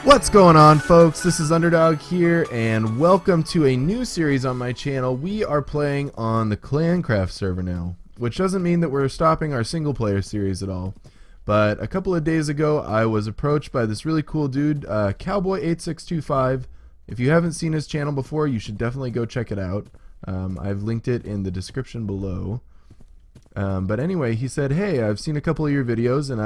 What's going on, folks? This is Underdog here, and welcome to a new series on my channel. We are playing on the ClanCraft server now, which doesn't mean that we're stopping our single player series at all. But a couple of days ago, I was approached by this really cool dude, Cowboy8625. If you haven't seen his channel before, you should definitely go check it out. I've linked it in the description below. But anyway, he said, hey, I've seen a couple of your videos, and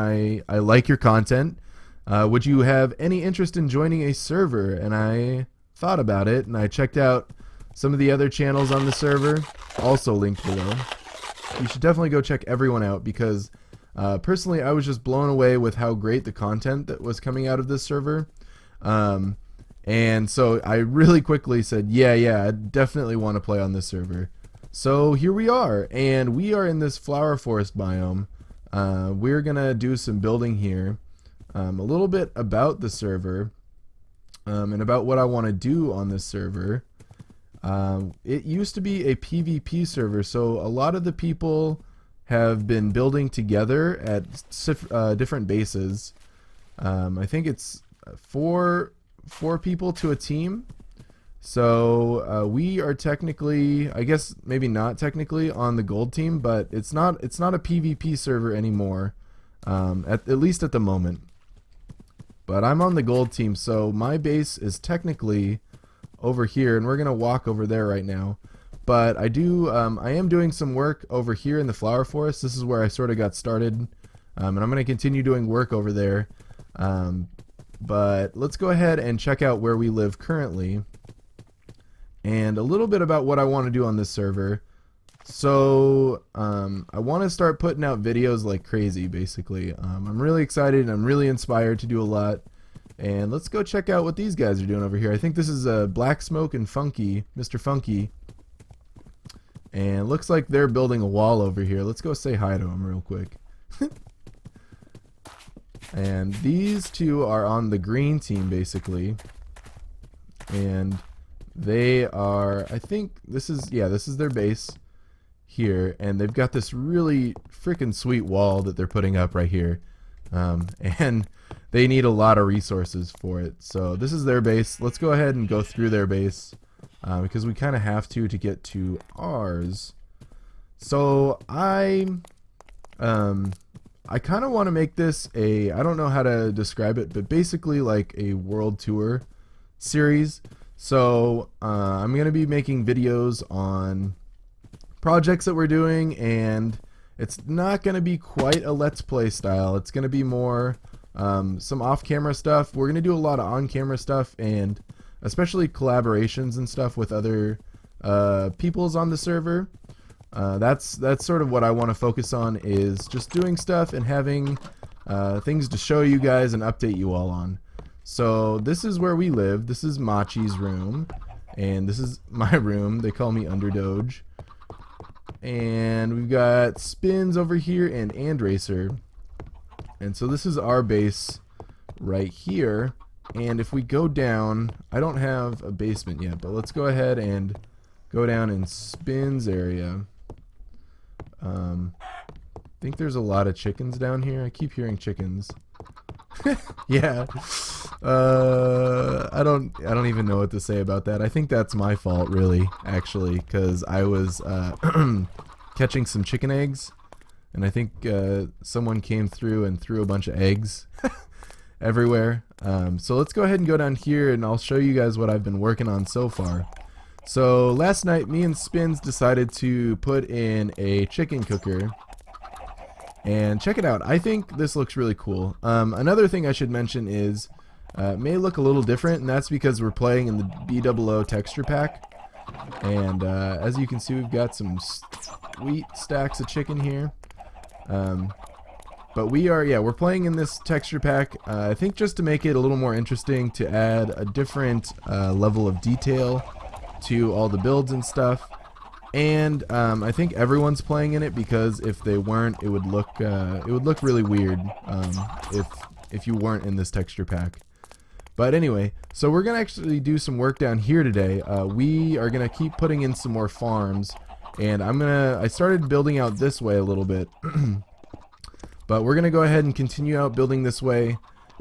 I like your content. Would you have any interest in joining a server? And I thought about it, and I checked out some of the other channels on the server, also linked below. You should definitely go check everyone out because personally I was just blown away with how great the content that was coming out of this server. And so I really quickly said, yeah, I definitely want to play on this server. So here we are, and we are in this flower forest biome. We're gonna do some building here. A little bit about the server and about what I want to do on this server. It used to be a PvP server, so a lot of the people have been building together at different bases. I think it's four people to a team. So we are technically, I guess maybe not technically, on the gold team, but it's not a PvP server anymore, at least at the moment. But I'm on the gold team, so my base is technically over here, and we're gonna walk over there right now. But I am doing some work over here in the flower forest. This is where I sort of got started, and I'm gonna continue doing work over there. But let's go ahead and check out where we live currently, and a little bit about what I want to do on this server. So I want to start putting out videos like crazy, basically. I'm really excited and I'm really inspired to do a lot. And let's go check out what these guys are doing over here. I think this is Black Smoke and Funky, Mr. Funky. And it looks like they're building a wall over here. Let's go say hi to them real quick. And these two are on the green team, basically. And they are, I think this is their base here, and they've got this really freaking sweet wall that they're putting up right here, and they need a lot of resources for it. So this is their base. Let's go ahead and go through their base because we kind of have to get to ours. So I kind of want to make this I don't know how to describe it, but basically like a world tour series. So I'm gonna be making videos on projects that we're doing, and it's not going to be quite a let's play style. It's going to be more some off-camera stuff. We're going to do a lot of on-camera stuff, and especially collaborations and stuff with other peoples on the server. That's sort of what I want to focus on, is just doing stuff and having things to show you guys and update you all on. So this is where we live. This is Machi's room, and this is my room. They call me Underdoge. And we've got Spins over here and Racer. And so this is our base right here. And if we go down, I don't have a basement yet, but let's go ahead and go down in Spins area. I think there's a lot of chickens down here. I keep hearing chickens. Yeah. I don't even know what to say about that. I think that's my fault, really, actually, because I was catching some chicken eggs, and I think someone came through and threw a bunch of eggs everywhere. So let's go ahead and go down here, and I'll show you guys what I've been working on so far. So last night, me and Spins decided to put in a chicken cooker. And check it out. I think this looks really cool. Another thing I should mention is it may look a little different, and that's because we're playing in the BOO texture pack. And as you can see, we've got some sweet stacks of chicken here. But we're playing in this texture pack, I think just to make it a little more interesting, to add a different level of detail to all the builds and stuff. And I think everyone's playing in it, because if they weren't, it would look really weird if you weren't in this texture pack. But anyway, so we're gonna actually do some work down here today. We are gonna keep putting in some more farms, and I started building out this way a little bit, but we're gonna go ahead and continue out building this way.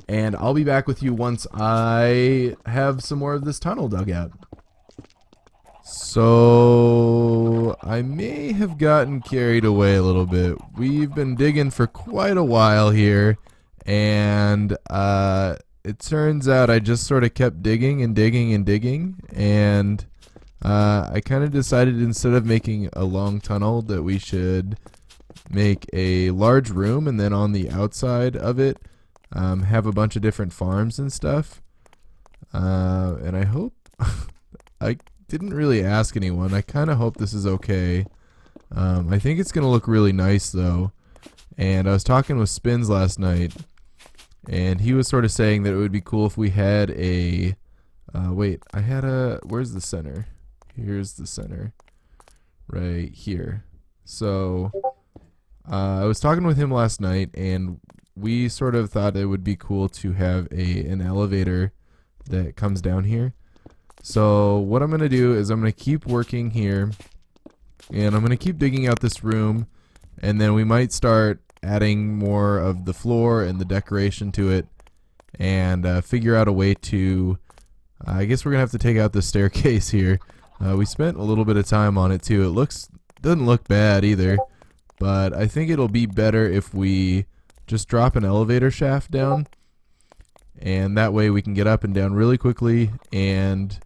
and I'll be back with you once I have some more of this tunnel dug out. So I may have gotten carried away a little bit. We've been digging for quite a while here, and it turns out I just sort of kept digging and digging and digging, and I kind of decided instead of making a long tunnel that we should make a large room, and then on the outside of it have a bunch of different farms and stuff. And I hope I didn't really ask anyone. I kind of hope this is okay. I think it's gonna look really nice though. And I was talking with Spins last night, and he was sort of saying that it would be cool if we had a wait, I had a, where's the center? Here's the center right here. So I was talking with him last night, and we sort of thought it would be cool to have an elevator that comes down here. So what I'm going to do is I'm going to keep working here, and I'm going to keep digging out this room, and then we might start adding more of the floor and the decoration to it, and figure out a way to, I guess we're going to have to take out the staircase here. We spent a little bit of time on it too. It doesn't look bad either, but I think it'll be better if we just drop an elevator shaft down, and that way we can get up and down really quickly, and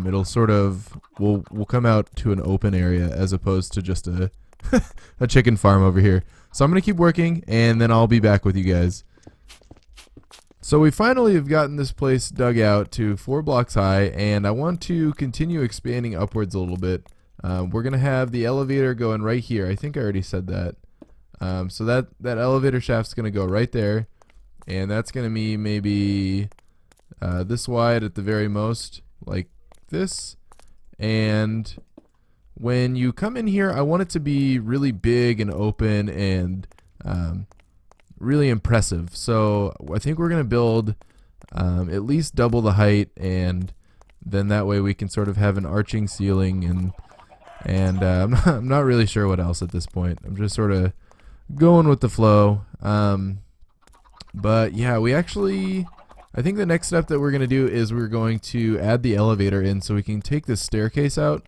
it'll sort of, we'll come out to an open area as opposed to just a a chicken farm over here. So I'm gonna keep working, and then I'll be back with you guys. So we finally have gotten this place dug out to 4 blocks high, and I want to continue expanding upwards a little bit. We're gonna have the elevator going right here. I think I already said that. So that elevator shaft's gonna go right there, and that's gonna be maybe this wide at the very most, like this. And when you come in here, I want it to be really big and open and really impressive. So I think we're gonna build at least double the height, and then that way we can sort of have an arching ceiling, and I'm not really sure what else at this point. I'm just sort of going with the flow. But yeah, I think the next step that we're going to do is we're going to add the elevator in so we can take this staircase out,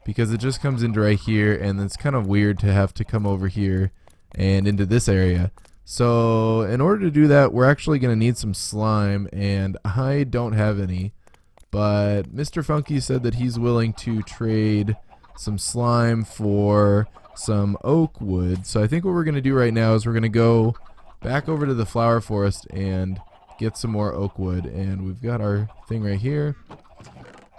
because it just comes into right here, and it's kind of weird to have to come over here and into this area. So in order to do that, we're actually going to need some slime, and I don't have any, but Mr. Funky said that he's willing to trade some slime for some oak wood. So I think what we're going to do right now is we're going to go back over to the flower forest and get some more oak wood, and we've got our thing right here,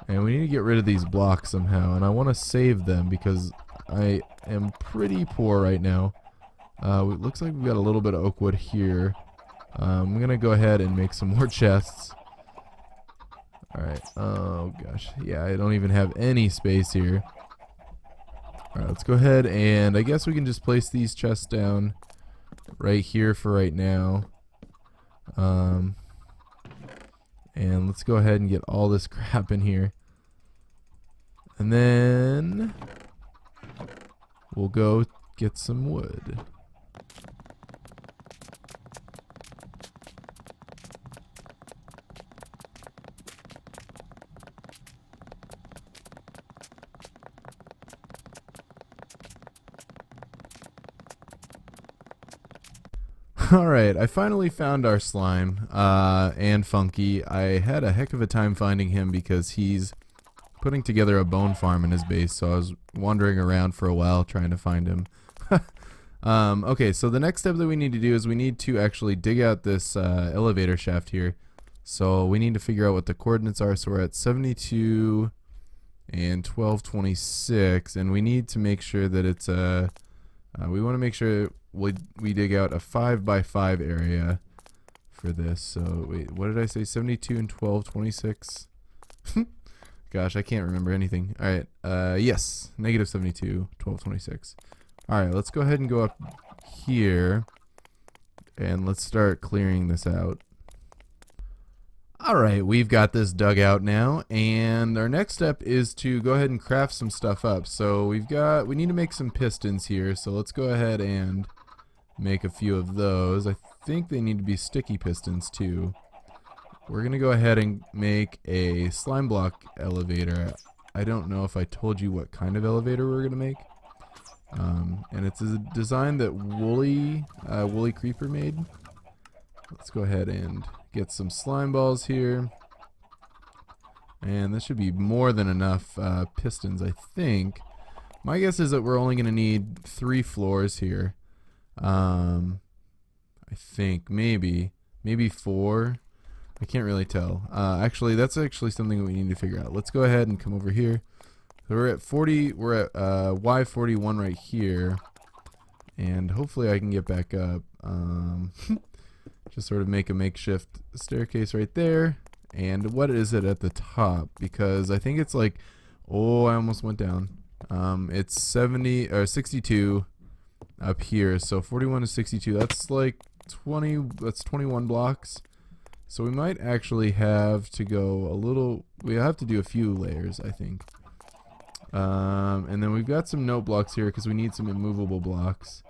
and we need to get rid of these blocks somehow, and I want to save them because I am pretty poor right now. It looks like we've got a little bit of oak wood here. I'm gonna go ahead and make some more chests. Alright, oh gosh, yeah, I don't even have any space here. Alright, let's go ahead, and I guess we can just place these chests down right here for right now. And let's go ahead and get all this crap in here, and then we'll go get some wood. Alright, I finally found our slime, and Funky. I had a heck of a time finding him because he's putting together a bone farm in his base, so I was wandering around for a while trying to find him. Okay, so the next step that we need to do is we need to actually dig out this elevator shaft here. So we need to figure out what the coordinates are. So we're at 72 and 1226, and we need to make sure that it's we want to make sure we dig out a 5x5 area for this. So wait, what did I say? 72 and 1226. Gosh, I can't remember anything. All right, yes, negative 72, 1226. All right, let's go ahead and go up here, and let's start clearing this out. Alright, we've got this dug out now, and our next step is to go ahead and craft some stuff up. So we need to make some pistons here, so let's go ahead and make a few of those. I think they need to be sticky pistons too. We're going to go ahead and make a slime block elevator. I don't know if I told you what kind of elevator we're going to make. And it's a design that Woolly Creeper made. Let's go ahead and get some slime balls here. And this should be more than enough pistons, I think. My guess is that we're only going to need 3 floors here. I think maybe 4. I can't really tell. Actually, that's actually something we need to figure out. Let's go ahead and come over here. So we're at 40. We're at Y41 right here, and hopefully I can get back up. Just sort of make a makeshift staircase right there. And what is it at the top? Because I think it's like, oh, I almost went down. It's 70 or 62 up here. So 41 to 62. That's like 20. That's 21 blocks. So we might actually have to go a little. We have to do a few layers, I think. And then we've got some note blocks here because we need some immovable blocks.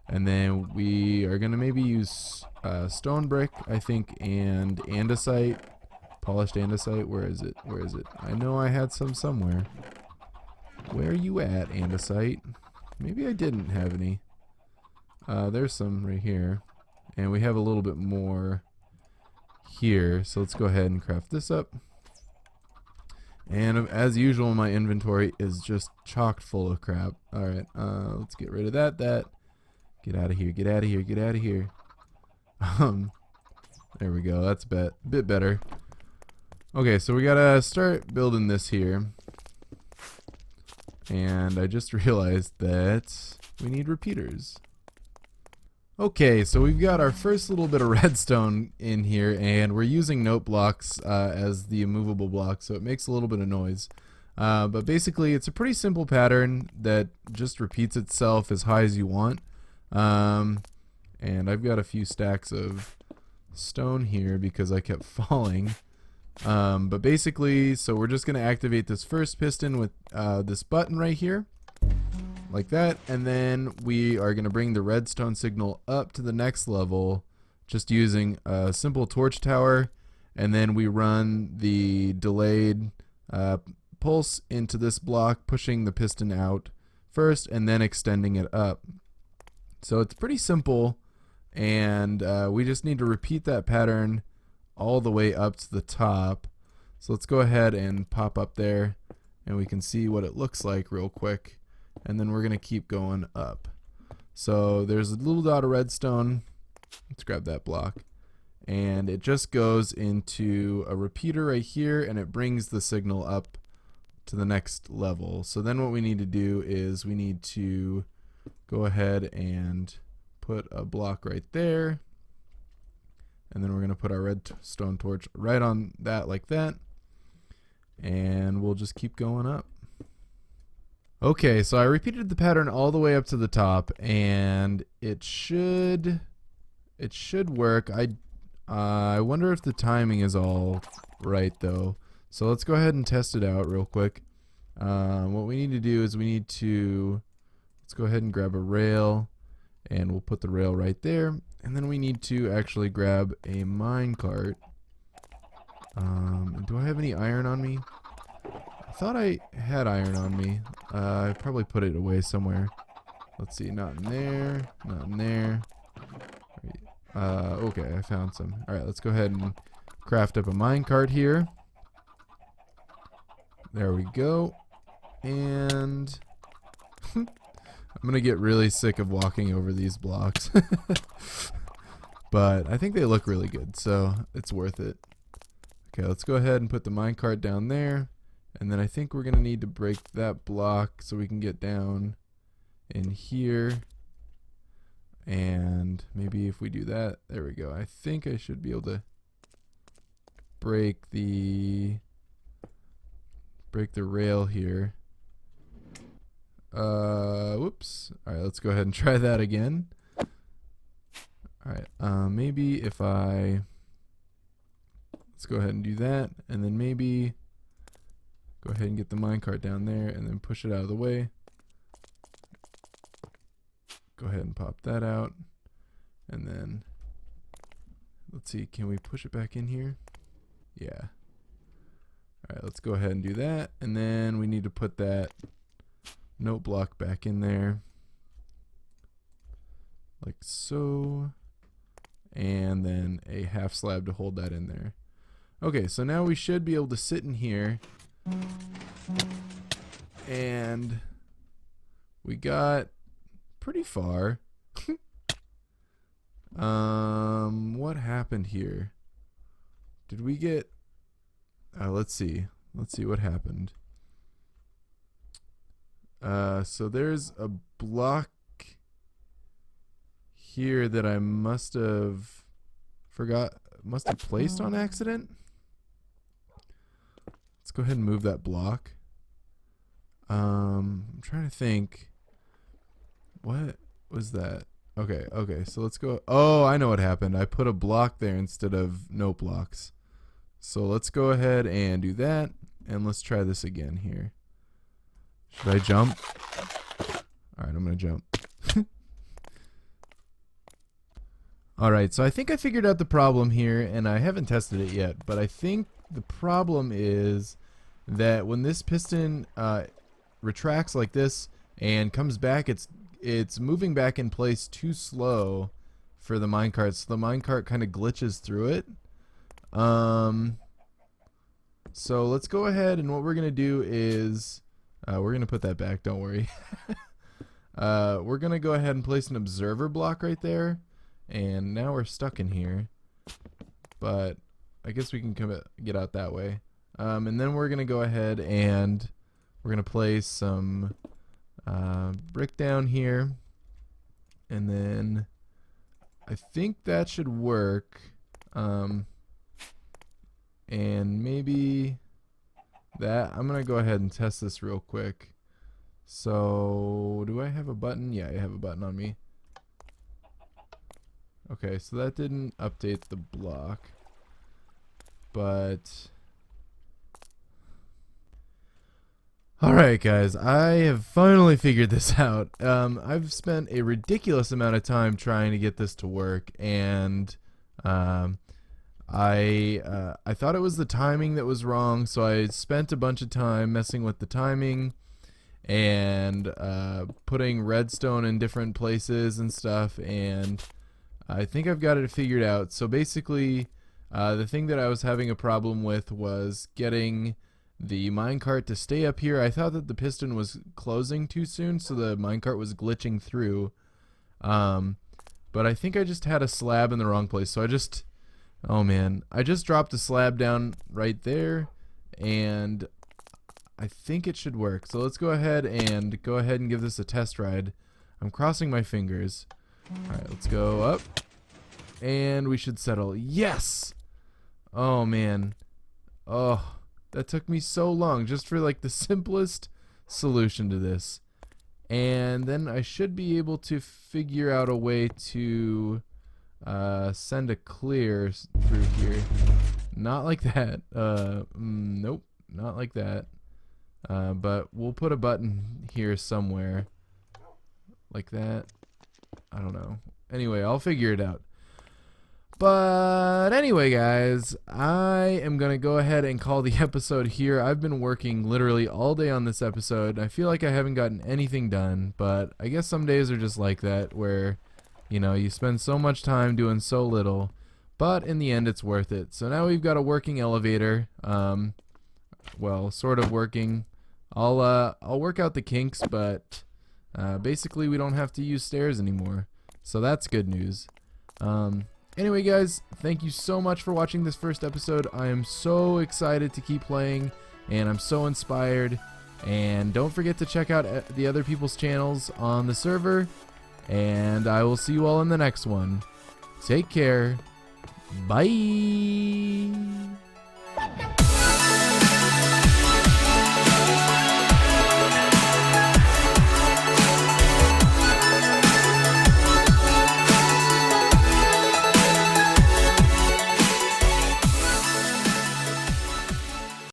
And then we are gonna maybe use stone brick, I think, and andesite. Polished andesite. Where is it? Where is it? I know I had some somewhere. Where are you at, andesite? Maybe I didn't have any. There's some right here. And we have a little bit more here. So let's go ahead and craft this up. And as usual, my inventory is just chock full of crap. Alright, let's get rid of that. Get out of here, get out of here, get out of here. There we go, that's a bit better. Okay, so we gotta start building this here. And I just realized that we need repeaters. Okay, so we've got our first little bit of redstone in here, and we're using note blocks as the immovable blocks, so it makes a little bit of noise. But basically, it's a pretty simple pattern that just repeats itself as high as you want. And I've got a few stacks of stone here because I kept falling. But basically, so we're just going to activate this first piston with this button right here. Like that, and then we are going to bring the redstone signal up to the next level just using a simple torch tower, and then we run the delayed pulse into this block, pushing the piston out first and then extending it up. So it's pretty simple, and we just need to repeat that pattern all the way up to the top. So let's go ahead and pop up there, and we can see what it looks like real quick. And then we're going to keep going up. So there's a little dot of redstone. Let's grab that block. And it just goes into a repeater right here, and it brings the signal up to the next level. So then what we need to do is we need to go ahead and put a block right there. And then we're going to put our redstone torch right on that like that. And we'll just keep going up. Okay, so I repeated the pattern all the way up to the top, and it should work. I wonder if the timing is all right though. So let's go ahead and test it out real quick. What we need to do is let's go ahead and grab a rail, and we'll put the rail right there. And then we need to actually grab a minecart. Do I have any iron on me? I thought I had iron on me. I probably put it away somewhere. Let's see, not in there, not in there. Okay, I found some. Alright, let's go ahead and craft up a minecart here. There we go. And I'm gonna get really sick of walking over these blocks. But I think they look really good, so it's worth it. Okay, let's go ahead and put the minecart down there. And then I think we're going to need to break that block so we can get down in here. And maybe if we do that, there we go. I think I should be able to break the rail here. Whoops. Alright, let's go ahead and try that again. Alright, maybe if let's go ahead and do that, and then maybe go ahead and get the minecart down there and then push it out of the way. Go ahead and pop that out, and then let's see, can we push it back in here? Yeah. Alright, let's go ahead and do that. And then we need to put that note block back in there. Like so. And then a half slab to hold that in there. Okay, so now we should be able to sit in here. And we got pretty far. What happened here? Did we get... let's see. Let's see what happened. So there's a block here that I must have placed on accident. Let's go ahead and move that block. I'm trying to think. What was that? Okay, so let's go. Oh, I know what happened. I put a block there instead of note blocks. So let's go ahead and do that, and let's try this again here. Should I jump? Alright, I'm gonna jump. Alright, so I think I figured out the problem here, and I haven't tested it yet, but I think the problem is that when this piston retracts like this and comes back, it's moving back in place too slow for the minecart, so the minecart kind of glitches through it. So let's go ahead, and what we're gonna do is we're gonna put that back, don't worry. We're gonna go ahead and place an observer block right there, and now we're stuck in here, but I guess we can get out that way. And then we're gonna go ahead and we're gonna place some brick down here, and then I think that should work. And maybe that. I'm gonna go ahead and test this real quick. So do I have a button? Yeah, I have a button on me. Okay, so that didn't update the block, but alright guys, I have finally figured this out. I've spent a ridiculous amount of time trying to get this to work, and I thought it was the timing that was wrong, so I spent a bunch of time messing with the timing and putting redstone in different places and stuff, and I think I've got it figured out. So basically, the thing that I was having a problem with was getting the minecart to stay up here. I thought that the piston was closing too soon, so the minecart was glitching through. But I think I just had a slab in the wrong place, so oh man, I just dropped a slab down right there, and I think it should work. So let's go ahead and give this a test ride. I'm crossing my fingers. Alright, let's go up, and we should settle. Yes! Oh man. Oh, that took me so long just for like the simplest solution to this. And then I should be able to figure out a way to send a clear through here. Not like that. Nope, not like that. But we'll put a button here somewhere. Like that. I don't know. Anyway, I'll figure it out. But anyway, guys, I am going to go ahead and call the episode here. I've been working literally all day on this episode. I feel like I haven't gotten anything done, but I guess some days are just like that, where, you know, you spend so much time doing so little, but in the end it's worth it. So now we've got a working elevator. Well, sort of working. I'll work out the kinks, but basically we don't have to use stairs anymore. So that's good news. Anyway, guys, thank you so much for watching this first episode. I am so excited to keep playing, and I'm so inspired. And don't forget to check out the other people's channels on the server, and I will see you all in the next one. Take care. Bye.